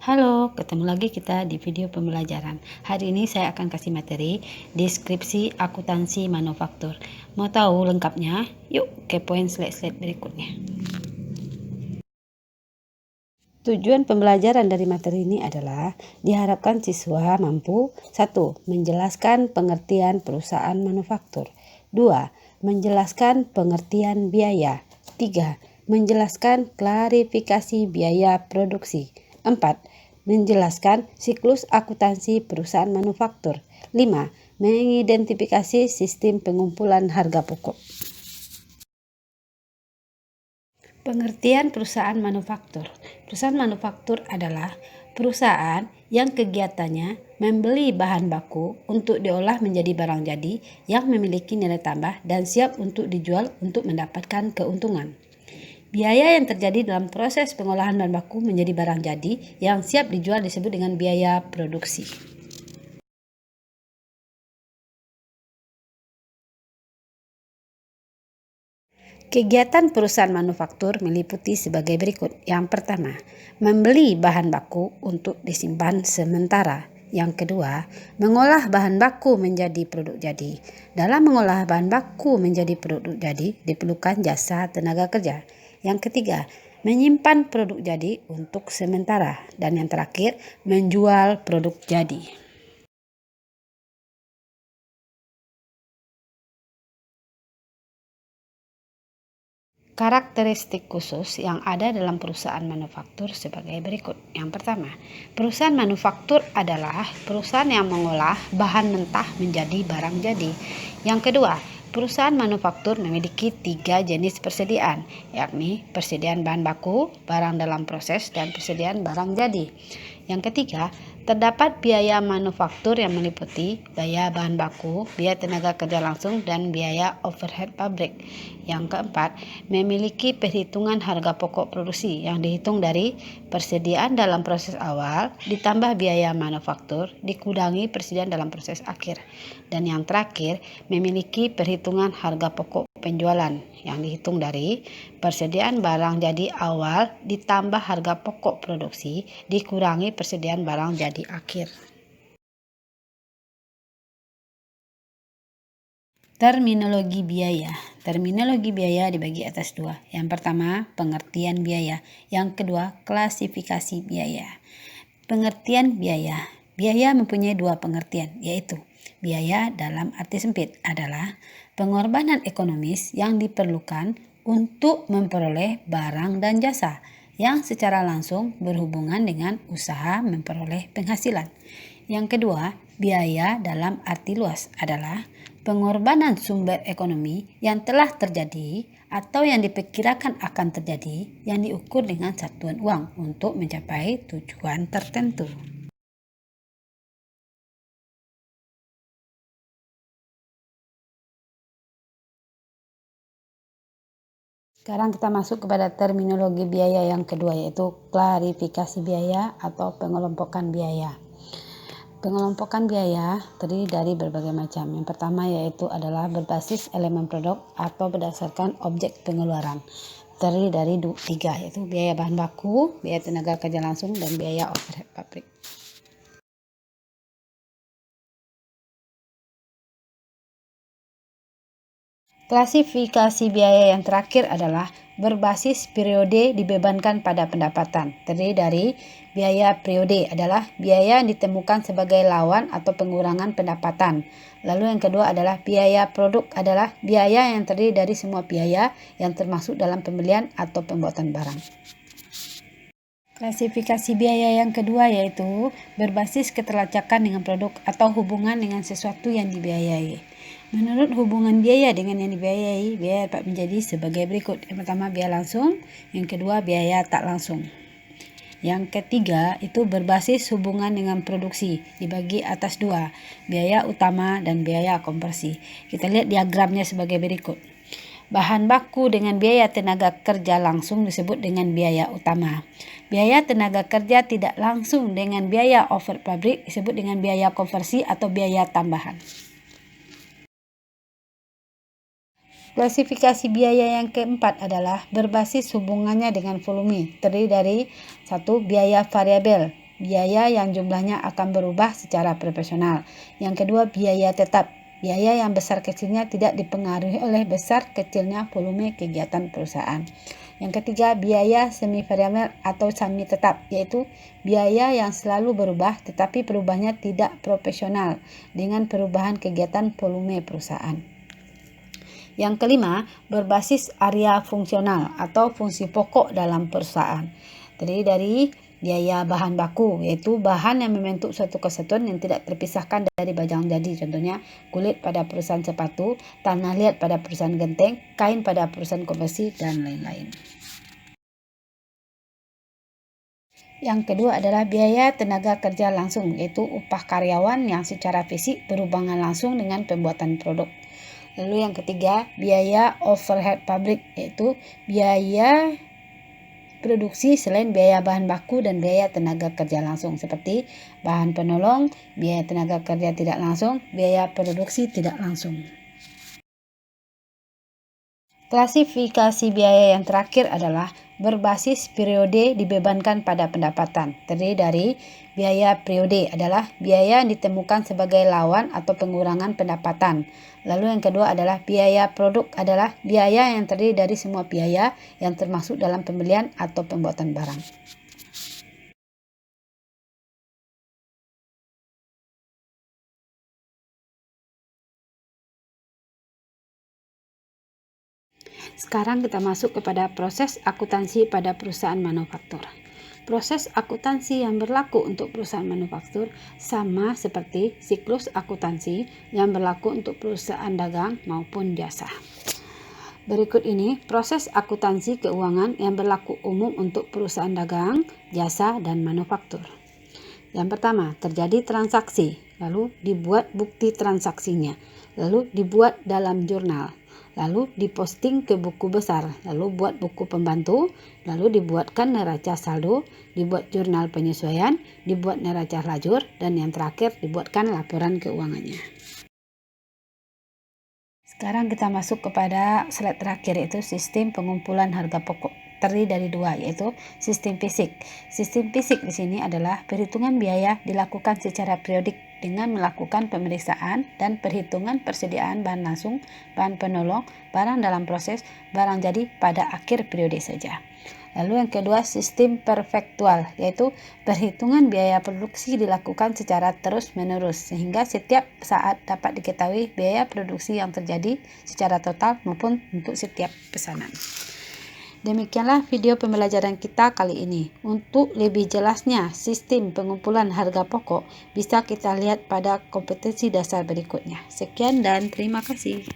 Halo, ketemu lagi kita di video pembelajaran. Hari ini saya akan kasih materi deskripsi akuntansi manufaktur. Mau tahu lengkapnya? Yuk ke poin slide-slide berikutnya. Tujuan pembelajaran dari materi ini adalah diharapkan siswa mampu 1. Menjelaskan pengertian perusahaan manufaktur. 2. Menjelaskan pengertian biaya. 3. Menjelaskan klarifikasi biaya produksi. 4. Menjelaskan siklus akuntansi perusahaan manufaktur. 5. Mengidentifikasi sistem pengumpulan harga pokok. Pengertian perusahaan manufaktur. Perusahaan manufaktur adalah perusahaan yang kegiatannya membeli bahan baku untuk diolah menjadi barang jadi yang memiliki nilai tambah dan siap untuk dijual untuk mendapatkan keuntungan. Biaya yang terjadi dalam proses pengolahan bahan baku menjadi barang jadi yang siap dijual disebut dengan biaya produksi. Kegiatan perusahaan manufaktur meliputi sebagai berikut. Yang pertama, membeli bahan baku untuk disimpan sementara. Yang kedua, mengolah bahan baku menjadi produk jadi. Dalam mengolah bahan baku menjadi produk jadi, diperlukan jasa tenaga kerja. Yang ketiga, menyimpan produk jadi untuk sementara. Dan yang terakhir, menjual produk jadi. Karakteristik khusus yang ada dalam perusahaan manufaktur sebagai berikut. Yang pertama, perusahaan manufaktur adalah perusahaan yang mengolah bahan mentah menjadi barang jadi. Yang kedua, perusahaan manufaktur memiliki 3 jenis persediaan, yakni persediaan bahan baku, barang dalam proses, dan persediaan barang jadi. Yang ketiga, terdapat biaya manufaktur yang meliputi biaya bahan baku, biaya tenaga kerja langsung, dan biaya overhead pabrik. Yang keempat, memiliki perhitungan harga pokok produksi yang dihitung dari persediaan dalam proses awal ditambah biaya manufaktur dikurangi persediaan dalam proses akhir. Dan yang terakhir, memiliki perhitungan harga pokok penjualan yang dihitung dari persediaan barang jadi awal ditambah harga pokok produksi dikurangi persediaan barang jadi akhir. Terminologi biaya. Terminologi biaya dibagi atas dua. Yang pertama, pengertian biaya. Yang kedua, klasifikasi biaya. Pengertian biaya. Biaya mempunyai dua pengertian, yaitu biaya dalam arti sempit adalah pengorbanan ekonomis yang diperlukan untuk memperoleh barang dan jasa yang secara langsung berhubungan dengan usaha memperoleh penghasilan. Yang kedua, biaya dalam arti luas adalah pengorbanan sumber ekonomi yang telah terjadi atau yang diperkirakan akan terjadi yang diukur dengan satuan uang untuk mencapai tujuan tertentu. Sekarang kita masuk kepada terminologi biaya yang kedua, yaitu klarifikasi biaya atau pengelompokan biaya. Pengelompokan biaya terdiri dari berbagai macam. Yang pertama yaitu adalah berbasis elemen produk atau berdasarkan objek pengeluaran. Terdiri dari 3, yaitu biaya bahan baku, biaya tenaga kerja langsung, dan biaya overhead pabrik. Klasifikasi biaya yang terakhir adalah berbasis periode dibebankan pada pendapatan. Terdiri dari biaya periode adalah biaya yang ditemukan sebagai lawan atau pengurangan pendapatan. Lalu yang kedua adalah biaya produk adalah biaya yang terdiri dari semua biaya yang termasuk dalam pembelian atau pembuatan barang. Klasifikasi biaya yang kedua yaitu berbasis keterlacakan dengan produk atau hubungan dengan sesuatu yang dibiayai. Menurut hubungan biaya dengan yang dibiayai, biaya dapat menjadi sebagai berikut. Yang pertama, biaya langsung. Yang kedua, biaya tak langsung. Yang ketiga, itu berbasis hubungan dengan produksi, dibagi atas 2, biaya utama dan biaya konversi. Kita lihat diagramnya sebagai berikut. Bahan baku dengan biaya tenaga kerja langsung disebut dengan biaya utama. Biaya tenaga kerja tidak langsung dengan biaya overhead pabrik disebut dengan biaya konversi atau biaya tambahan. Klasifikasi biaya yang keempat adalah berbasis hubungannya dengan volume, terdiri dari 1. Biaya variabel, biaya yang jumlahnya akan berubah secara proporsional. Yang kedua, biaya tetap. Biaya yang besar kecilnya tidak dipengaruhi oleh besar kecilnya volume kegiatan perusahaan. Yang ketiga, biaya semi variabel atau semi tetap, yaitu biaya yang selalu berubah tetapi perubahannya tidak proporsional dengan perubahan kegiatan volume perusahaan. Yang kelima, berbasis area fungsional atau fungsi pokok dalam perusahaan. Terdiri dari biaya bahan baku, yaitu bahan yang membentuk suatu kesatuan yang tidak terpisahkan dari barang jadi. Contohnya kulit pada perusahaan sepatu, tanah liat pada perusahaan genteng, kain pada perusahaan konveksi, dan lain-lain. Yang kedua adalah biaya tenaga kerja langsung, yaitu upah karyawan yang secara fisik berhubungan langsung dengan pembuatan produk. Lalu yang ketiga, biaya overhead pabrik, yaitu biaya produksi selain biaya bahan baku dan biaya tenaga kerja langsung, seperti bahan penolong, biaya tenaga kerja tidak langsung, biaya produksi tidak langsung. Klasifikasi biaya yang terakhir adalah berbasis periode dibebankan pada pendapatan. Terdiri dari biaya periode adalah biaya yang ditemukan sebagai lawan atau pengurangan pendapatan. Lalu yang kedua adalah biaya produk adalah biaya yang terdiri dari semua biaya yang termasuk dalam pembelian atau pembuatan barang. Sekarang kita masuk kepada proses akuntansi pada perusahaan manufaktur. Proses akuntansi yang berlaku untuk perusahaan manufaktur sama seperti siklus akuntansi yang berlaku untuk perusahaan dagang maupun jasa. Berikut ini proses akuntansi keuangan yang berlaku umum untuk perusahaan dagang, jasa, dan manufaktur. Yang pertama, terjadi transaksi, lalu dibuat bukti transaksinya, lalu dibuat dalam jurnal, lalu diposting ke buku besar, lalu buat buku pembantu, lalu dibuatkan neraca saldo, dibuat jurnal penyesuaian, dibuat neraca lajur, dan yang terakhir dibuatkan laporan keuangannya. Sekarang kita masuk kepada slide terakhir, yaitu sistem pengumpulan harga pokok. Terdiri dari dua, yaitu sistem fisik. Sistem fisik di sini adalah perhitungan biaya dilakukan secara periodik dengan melakukan pemeriksaan dan perhitungan persediaan bahan langsung, bahan penolong, barang dalam proses, barang jadi pada akhir periode saja. Lalu yang kedua, sistem perfektual, yaitu perhitungan biaya produksi dilakukan secara terus-menerus sehingga setiap saat dapat diketahui biaya produksi yang terjadi secara total maupun untuk setiap pesanan. Demikianlah video pembelajaran kita kali ini. Untuk lebih jelasnya sistem pengumpulan harga pokok bisa kita lihat pada kompetensi dasar berikutnya. Sekian dan terima kasih.